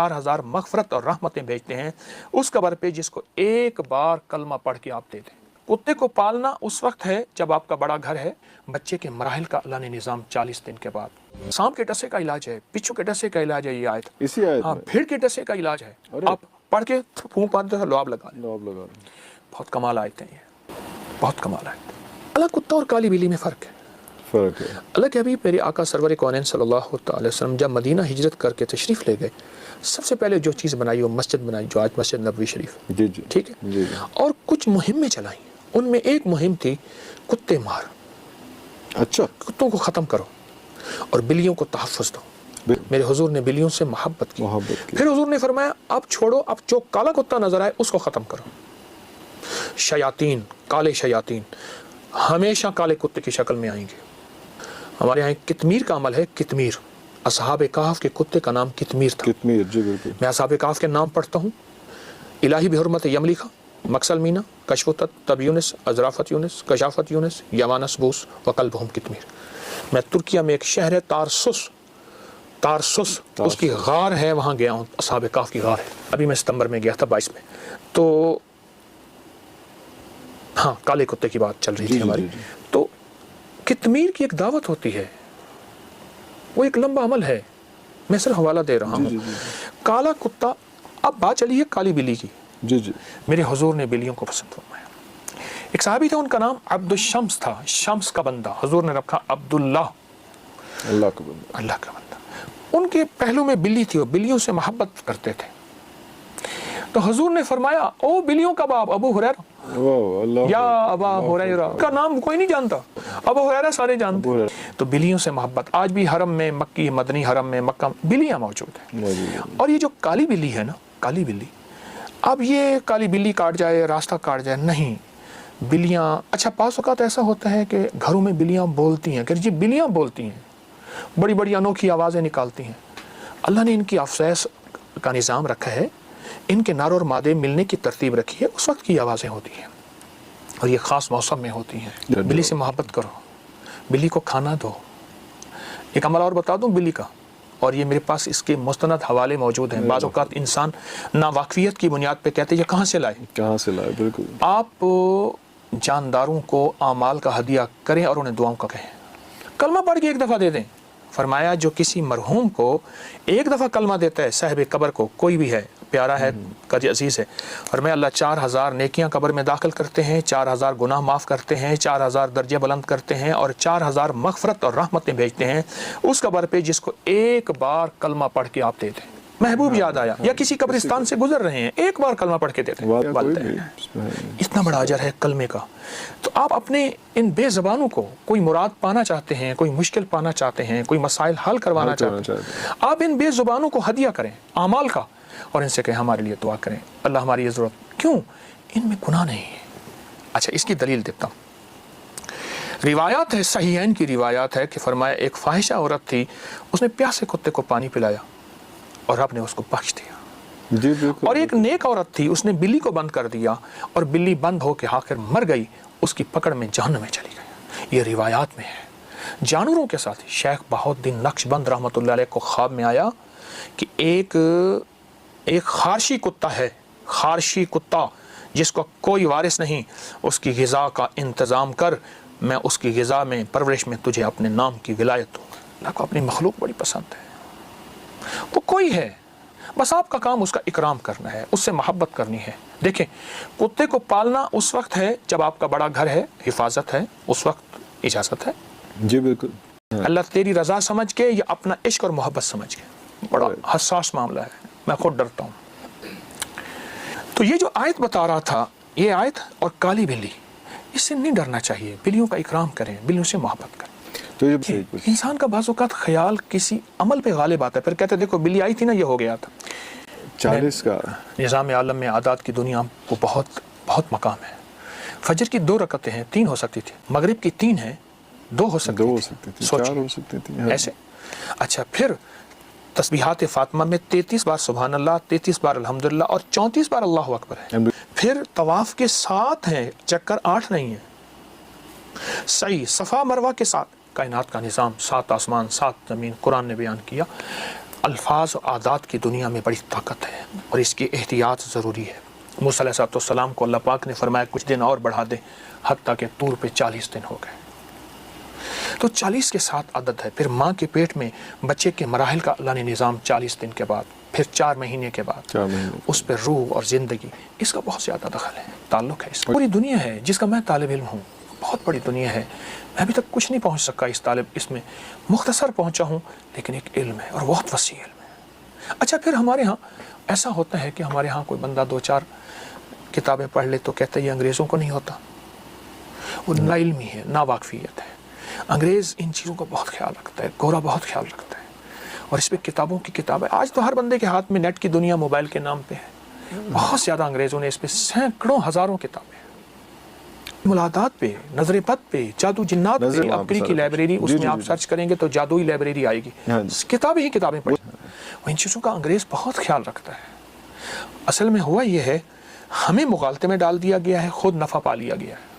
4000 मग़फ़िरत और रहमतें भेजते हैं उस कबर पे जिसको एक बार कलमा पढ़ के आप दे दें। कुत्ते को पालना उस वक्त है जब आपका बड़ा घर है। बच्चे के मराहिल का अल्लाह ने निज़ाम 40 दिन के बाद। सांप के टसे का इलाज है, बिच्छू के टसे का इलाज है, ये आयत इसी आयत हाँ, में भीड़ के टसे का इलाज है। आप पढ़ के फूंक मारते हो, लुआब लगा लें। बहुत कमाल आयतें हैं, बहुत कमाल आयत। अल्लाह कुत्ता और काली बिल्ली में फ़र्क है। अल्लाह के हबीब मेरे आका सरवर कौनैन सल्लल्लाहु अलैहि वसल्लम जब मदीना हिजरत करके तशरीफ़ ले गए, सबसे पहले जो चीज़ बनाई वो मस्जिद बनाई, जो आज मस्जिद नबवी शरीफ, ठीक है। और कुछ मुहिमें चलाई, उनमें एक मुहिम थी कुत्ते मार। अच्छा, कुत्तों को ख़त्म करो और बिल्लियों को तहफ़्फ़ुज़ दो। मेरे हुजूर ने बिल्लियों से मोहब्बत की। फिर हुजूर ने फरमाया अब छोड़ो, अब जो काला कुत्ता नजर आए उसको ख़त्म करो। शयातीन, काले शयातीन हमेशा काले कुत्ते की शक्ल में आएंगे। हमारे यहाँ कितमीर का अमल है, कितमीर। असहाबे काफ के कुत्ते का नाम कितमीर था। कितमीर, जी बिल्कुल। मैं असहाबे काफ के नाम पढ़ता हूँ, इलाही बिहुरमत यमलिखा, मक्सल मीना, कशफुत तब यूनिस, अजराफत यूनिस, कशाफत यूनिस, यवानस बूस, वकल्बहुम कितमीर। मैं तुर्किया में एक शहर है तारसुस, उसकी गार है, वहाँ गया हूँ, असहाबे काफ की गार है। अभी मैं सितंबर में गया था 22 में। तो हाँ, काले कुत्ते की बात चल रही थी हमारी। तो कितमीर की एक दावत होती है, वो एक लंबा अमल है, मैं सिर्फ हवाला दे रहा हूँ। काला कुत्ता, अब बात चली है काली बिल्ली की। मेरे हुजूर ने बिल्लियों को पसंद फरमाया। एक साहबी थे, उनका नाम अब्दुल शम्स था, शम्स का बंदा। हुजूर ने रखा अब्दुल्ला, अल्लाह का बंदा। उनके पहलू में बिल्ली थी, वो बिल्लियों से मोहब्बत करते थे। तो हुजूर ने फरमाया ओ बिल्लियों का बाप अबू हुरैरा, या अबा हुरैरा का नाम कोई नहीं जानता, अबू हुरैरा सारे जानते। तो बिल्लियों से मोहब्बत, आज भी हरम में, मक्की मदनी हरम में, मक्का बिल्लियाँ मौजूद हैं। और ये जो काली बिल्ली है ना, काली बिल्ली, अब ये काली बिल्ली काट जाए, रास्ता काट जाए, नहीं। बिल्लियाँ, अच्छा पास औक़ात ऐसा होता है कि घरों में बिल्लियाँ बोलती हैं, कि जी बिल्लियाँ बोलती हैं, बड़ी बड़ी अनोखी आवाज़ें निकालती हैं। अल्लाह ने इनकी अफ़सैस का निज़ाम रखा है, इनके नर और मादे मिलने की तरतीब रखी है, उस वक्त की आवाज़ें होती हैं और ये ख़ास मौसम में होती हैं। बिल्ली से मोहब्बत करो, बिल्ली को खाना दो। एक अमल और बता दूं बिल्ली का, और ये मेरे पास इसके मुस्तनद हवाले मौजूद हैं। बाज़ औक़ात इंसान नावाक़फ़ियत की बुनियाद पे कहते हैं ये कहाँ से लाए। बिल्कुल। आप जानदारों को आमाल का हदिया करें और उन्हें दुआओं का कहें। कलमा पढ़ के एक दफ़ा दे दें। फरमाया जो किसी मरहूम को एक दफ़ा कलमा देता है, साहिब कब्र को, कोई भी है, प्यारा है, कद अजीज़ है, और मैं अल्लाह 4000 नेकियां कब्र में दाखिल करते हैं, 4000 गुनाह माफ़ करते हैं, 4000 दर्जे बुलंद करते हैं और 4000 मग़फ़िरत और रहमतें भेजते हैं उस कब्र पे जिसको एक बार कलमा पढ़ के आप दे दें। महबूब याद आया या किसी कब्रिस्तान से गुजर रहे हैं, एक बार कलमा पढ़ के देते हैं, इतना बड़ा अजर है कलमे का। तो आप अपने इन बेज़बानों को, कोई मुराद पाना चाहते हैं, कोई मुश्किल पाना चाहते हैं, कोई मसाइल हल करवाना चाहते हैं, आप इन बेज़ुबानों को हदिया करें आमाल का और इनसे कहें हमारे लिए दुआ करें, अल्लाह हमारी ये ज़रूरत, क्यों, इनमें गुनाह नहीं है। अच्छा, इसकी दलील देता हूँ। रिवायात है, सहीहैन की रिवायात है कि फरमाया एक फाहिशा औरत थी, उसने प्यासे कुत्ते को पानी पिलाया और रब ने उसको बख्श दिया। और एक नेक औरत थी, उसने बिल्ली को बंद कर दिया और बिल्ली बंद होकर आखिर मर गई, उसकी पकड़ में जहन्नम में चली गई। ये रिवायात में है। जानवरों के साथ शेख बहाउद्दीन नक्शबंद रहमतुल्लाह अलैह को ख्वाब में आया कि एक खारशी कुत्ता है, खारशी कुत्ता जिसको कोई वारिस नहीं, उसकी ग़िज़ा का इंतज़ाम कर, मैं उसकी ग़िज़ा में, परवरिश में तुझे अपने नाम की विलायत दूँगा। अल्लाह को अपनी मखलूक बड़ी पसंद है। वो कोई है, बस आपका काम उसका इकराम करना है, उससे मोहब्बत करनी है। देखें, कुत्ते को पालना उस वक्त है जब आपका बड़ा घर है, हिफाजत है, उस वक्त इजाज़त है। जी बिल्कुल। अल्लाह तेरी रज़ा समझ के या अपना इश्क और मोहब्बत समझ के, बड़ा हसास मामला है, मैं खुद डरता हूँ। तो ये जो आयत बता रहा था, ये आयत और काली बिल्ली, इससे नहीं डरना चाहिए। बिल्लियों का इकराम करें, बिल्लियों से मोहब्बत करें। तो इंसान का बाज़ औक़ात ख्याल किसी अमल पे गालिब आता है, फिर कहते देखो बिल्ली आई थी ना, ये हो गया था। 40 का निज़ाम आलम में आदात की दुनिया को बहुत बहुत मकाम है। फजर की 2 रकअतें हैं, 3 हो सकती थी, मगरिब की 3 है, 2 हो सकती थी, 4 हो सकती थी ऐसे। अच्छा, फिर तस्बीहात फ़ातिमा में 33 बार सुभान अल्लाह, 33 बार अल्हम्दुलिल्लाह और 34 बार अल्लाहु अकबर है। फिर तवाफ़ के 7 हैं, चक्कर 8 नहीं है। सही सफ़ा मरवा के 7, कायनात का निज़ाम, 7 आसमान 7 ज़मीन, कुरान ने बयान किया। الفاظ و عادات کی دنیا میں بڑی طاقت ہے اور اس کی احتیاط ضروری ہے۔ موسیٰ علیہ السلام کو اللہ پاک نے فرمایا کچھ دن اور بڑھا دے، حتیٰ کہ طور پہ 40 دن ہو گئے۔ تو 40 کے ساتھ عدد ہے۔ پھر ماں کے پیٹ میں بچے کے مراحل کا اللہ نے نظام 40 دن کے بعد، پھر 4 مہینے کے بعد 4 مہینے اس پہ روح اور زندگی، اس کا بہت زیادہ دخل ہے، تعلق ہے۔ اس پوری دنیا ہے جس کا میں طالب علم ہوں، بہت بڑی دنیا ہے، میں ابھی تک کچھ نہیں پہنچ سکا اس میں مختصر پہنچا ہوں، لیکن ایک علم ہے اور بہت وسیع علم ہے۔ اچھا پھر ہمارے ہاں ایسا ہوتا ہے کہ ہمارے ہاں کوئی بندہ 2-4 کتابیں پڑھ لے تو کہتا ہے یہ انگریزوں کو نہیں ہوتا، وہ نا علمی ہے، نا واقفیت ہے۔ انگریز ان چیزوں کا بہت خیال رکھتا ہے، گورا بہت خیال رکھتا ہے، اور اس پہ کتابوں کی کتاب ہے۔ آج تو ہر بندے کے ہاتھ میں نیٹ کی دنیا موبائل کے نام پہ ہے، بہت زیادہ انگریزوں نے اس پہ سینکڑوں ہزاروں کتابیں، ملادات پہ، نظر بد پہ، جادو جنات پہ، اپری کی لائبریری، اس میں آپ سرچ کریں گے تو جادوئی لائبریری آئے گی، کتابیں ہی کتابیں پڑھی۔ ان چیزوں کا انگریز بہت خیال رکھتا ہے۔ اصل میں ہوا یہ ہے، ہمیں مغالطے میں ڈال دیا گیا ہے، خود نفع پا لیا گیا ہے۔